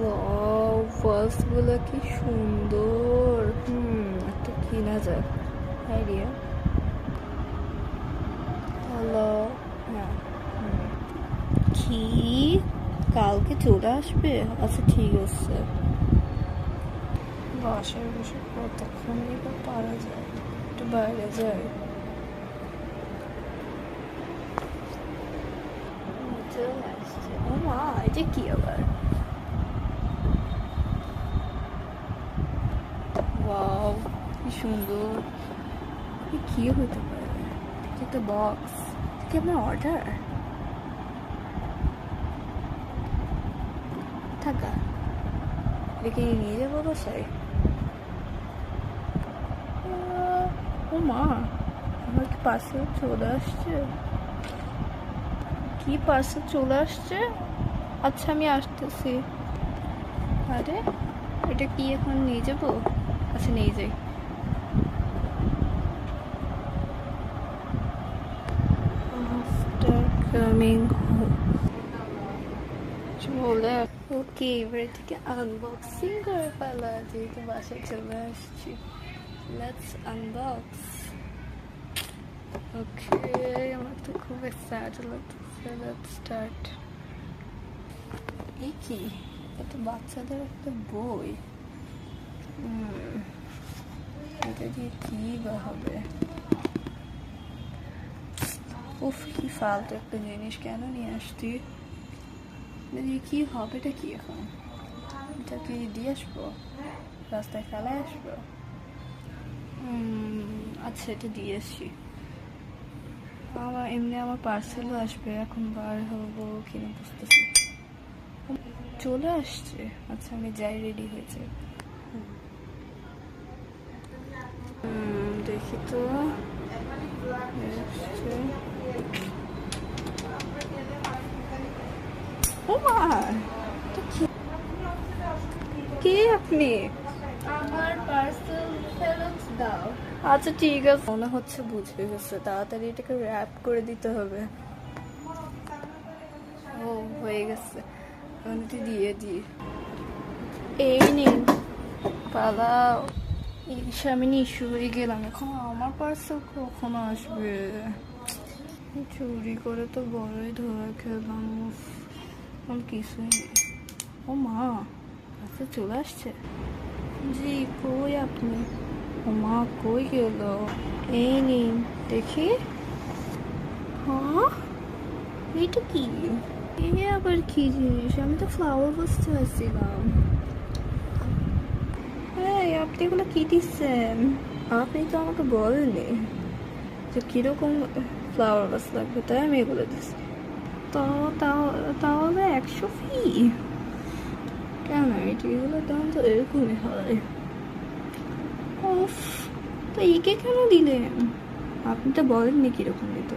Wow, ফার্স্টগুলো কি সুন্দর। একটা কিনা যাক আইডিয়া। হ্যালো। হ্যাঁ। কি কালকে চলে আসবে? আচ্ছা ঠিক আছে। বাসায় বসে কতক্ষণই বা পারা যায়, একটু বাইরে যায়। চলে আসছে। ও মা, এটা কি আবার? ওয়াও, কি সুন্দর। কি হতে পারে? এটা একটা বক্স। কি আপনার অর্ডার? থাকা এটাকে নিয়ে যাবো বাসায়। ও মা, আমার কি পার্সেল চলে আসছে? কি পার্সেল চলে আসছে? আচ্ছা আমি আসতেছি। আরে এটা কি এখন নিয়ে যাবো? আচ্ছা নিয়ে যাই। আফটার কামিং হোম চলে। ওকে, এবার থেকে আনবক্সিং করে ফেলা, যেহেতু বাসায় চলে আসছি। Let's unbox. ওকে, আমার তো খুব এক্সাইটেড লাগতেছে। Let's start. এই কি? এটা বাচ্চাদের একটা বই। এটা দিয়ে কি বা হবে? উফ, কি ফালতু একটা জিনিস, কেন নিয়ে আসছি? এটা দিয়ে কি হবে? এটা কি এখন? এটা কি দিয়ে আসবো? রাস্তায় ফেলায় আসবো? আচ্ছা, এটা দিয়ে আসি। এমনি আমার পার্সেলও আসবে, এখন বার হবো কিনা বুঝতেছি। চলে আসছে। আচ্ছা আমি যাই, রেডি হয়েছে। দেখি তো। ও মা, কে আপনি? আমার পার্সেল ফেরত দাও। আচ্ছা ঠিক আছে, মনে হচ্ছে বুঝে গেছে। তাড়াতাড়ি এটাকে র্যাপ করে দিতে হবে। ও, হয়ে গেছে। আমি দিয়ে দিই। এই নিন, পালাও। ইস, আমি নিঃস্ব হয়ে গেলাম। এখন আমার পার্সেল কখনো আসবে? চুরি করে তো বড়ই ধরা খেলাম। এখন কিছুই নেই। ও মা, পার্সেল চলে আসছে। জি, কই আপনি? ও মা, কই গেল? এই নিন, দেখি। হ্যাঁ, এটা কি? এ আবার কি জিনিস? আমি তো ফ্লাওয়ার বুঝতে পারছিলাম। হ্যাঁ, আপনি এগুলো কি দিচ্ছেন? আপনি তো আমাকে বলেননি যে কিরকম ফ্লাওয়ার গাছ লাগবে, তাই আমি এগুলো দিচ্ছি। তাহলে 100 ফি? কেন, এগুলোর দাম তো এরকমই হয়। উফ, তো একে কেন দিলেন? আপনি তো বলেননি কিরকম দিত।